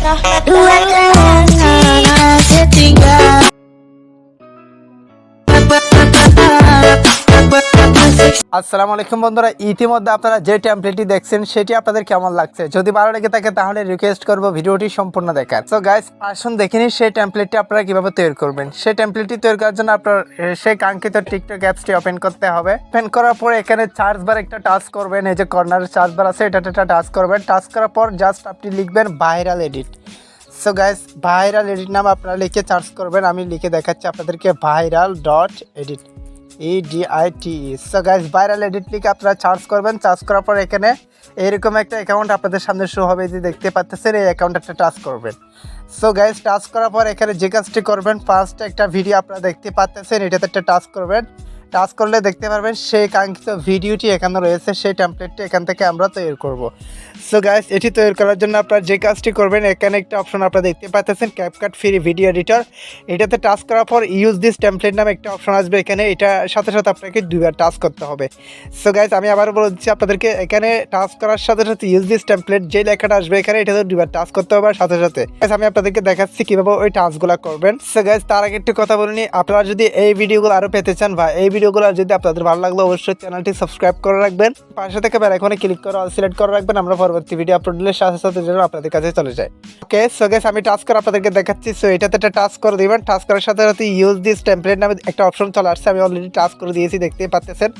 Dua tangan setinggal. আসসালামু আলাইকুম বন্ধুরা, ইতিমধ্যে আপনারা যে টেমপ্লেটটি দেখছেন সেটি আপনাদের কেমন লাগছে? যদি ভালো লেগে থাকে তাহলে রিকোয়েস্ট করব ভিডিওটি সম্পূর্ণ দেখার। সো গাইস, আসুন দেখে নিই সেই টেমপ্লেটটি আপনারা কিভাবে তৈরি করবেন। সেই টেমপ্লেটটি তৈরি করার জন্য আপনার সেই কাঙ্ক্ষিত টিকটক অ্যাপসটি ওপেন করতে হবে। ওপেন করার পর এখানে সার্চ বার একটা টাচ করবেন, এই যে কর্নারে সার্চ বার আছে এটাতে একটা টাচ করবেন। টাচ করার পর জাস্ট আপনি লিখবেন viral edit. So guys, viral edit নাম আপনারা লিখে সার্চ করবেন। আমি লিখে দেখাচ্ছি আপনাদেরকে, viral.edit EDITE। So guys, viral edit লিখে আপনারা সার্চ করবেন। সার্চ করার পর এখানে এরকম একটা অ্যাকাউন্ট আপনাদের সামনে শো হবে, যে দেখতে পাচ্ছেন এই অ্যাকাউন্টটা টাচ করবেন। সো গাইস, টাচ করার পর এখানে যে কাজটি করবেন, ফার্স্ট একটা ভিডিও আপনারা দেখতে পাচ্ছেন এটাতে একটা টাচ করবেন। টাচ করলে দেখতে পারবেন সেই কাঙ্ক্ষিত ভিডিওটি এখানে রয়েছে, সেই টেমপ্লেটটি এখান থেকে আমরা তৈরি করব। সো গাইস, এটি তৈরি করার জন্য আপনারা যে কাজটি করবেন, এখানে একটা অপশন আপনারা দেখতে পাচ্ছেন ক্যাপকাট ফ্রি ভিডিও এডিটর। এটাতে টাচ করার পর ইউজ দিস টেমপ্লেট নামে একটা অপশন আসবে। এখানে এটা সাথে সাথে আপনাকে দুইবার টাচ করতে হবে। সো গাইস, আমি আবার বলে দিচ্ছি আপনাদেরকে, এখানে টাচ করার সাথে সাথে ইউজ দিস টেমপ্লেট যে লেখাটা আসবে এখানে এটাতে দুইবার টাচ করতে হবে সাথে সাথে। আমি আপনাদেরকে দেখাচ্ছি কিভাবে ওই টাচগুলো করবেন। সো গাইস, তার আগে একটু কথা বলিনি, আপনারা যদি এই ভিডিওগুলো আরও পেতে চান বা এই ভিডিওগুলো যদি আপনাদের ভালো লাগলো অবশ্যই চ্যানেলটি সাবস্ক্রাইব করে রাখবেন। পাশে থেকে বেল আইকনে ক্লিক করে অল সিলেক্ট করে রাখবেন। আমরা পরবর্তী ভিডিও আপলোড দিলে সাথে সাথে যেন আপনাদের কাছে চলে যায়। ওকে, সো গাইস, আমি টাচ করে আপনাদেরকে দেখাচ্ছি। সো এটাতে একটা টাচ করে দিবেন। টাচ করার সাথে সাথে ইউজ দিস টেমপ্লেট নামে একটা অপশন চলে আসছে, আমি অলরেডি টাচ করে দিয়েছি, দেখতেই পাচ্ছেন।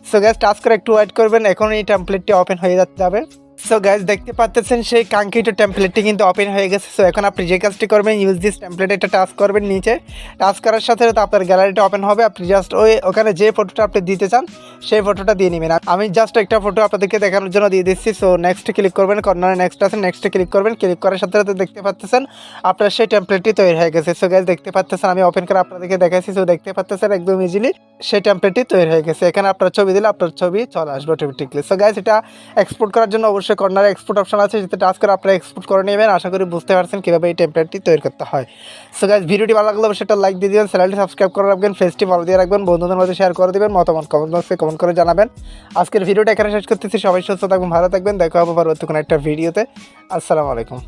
সো গাইস, টাচ করে একটু ওয়েট করবেন, এখন এই টেমপ্লেটটি ওপেন হয়ে যাবে। সো গাইস, দেখতে পাচ্ছেন সেই কাঙ্ক্ষিত টেমপ্লেটটি কিন্তু ওপেন হয়ে গেছে। সো এখন আপনি যে কাজটি করবেন, ইউজ দিস টেমপ্লেট এটা টাচ করবেন নিচে। টাচ করার সাথে সাথে আপনার গ্যালারিটা ওপেন হবে। আপনি জাস্ট ওখানে যে ফটোটা আপনি দিতে চান সেই ফটোটা দিয়ে নেবেন। আমি জাস্ট একটা ফটো আপনাদেরকে দেখানোর জন্য দিয়ে দিচ্ছি। সো নেক্সট ক্লিক করবেন, কর্নারে নেক্সট আছে, নেক্সটে ক্লিক করবেন। ক্লিক করার সাথে সাথে দেখতে পাচ্ছেন আপনার সেই টেমপ্লেটটি তৈরি হয়ে গেছে। সো গাইস, দেখতে পাচ্ছেন আমি ওপেন করে আপনাদেরকে দেখাচ্ছি। সো দেখতে পাচ্ছেন একদম ইজিলি সেই টেমপ্লেটটি তৈরি হয়ে গেছে। এখানে আপনার ছবি দিলে আপনার ছবি চলে আসবে অটোমেটিকলি। সো গাইস, এটা এক্সপোর্ট করার জন্য অবশ্যই কর্নারে এক্সপোর্ট অপশন আছে, যেটা টাচ করে আপনারা এক্সপোর্ট করে নেবেন। আশা করি বুঝতে পারছেন কীভাবে এই টেমপ্লেটটি তৈরি করতে হয়। সো গাইস, ভিডিওটি ভালো লাগলে অবশ্যই একটা লাইক দিয়ে দিবেন, চ্যানেলটি সাবস্ক্রাইব করে রাখবেন, ফেসটি ফলো দিয়ে রাখবেন, বন্ধুদের মধ্যে শেয়ার করে দিবেন, মতামত কমেন্ট বক্সে কমেন্ট করে জানাবেন। আজকের ভিডিওটা এখানে শেষ করতেছি। সবাই সুস্থ থাকবেন, ভালো থাকবেন, দেখা হবে পরবর্তী কোনো একটা ভিডিওতে। আসসালামু আলাইকুম।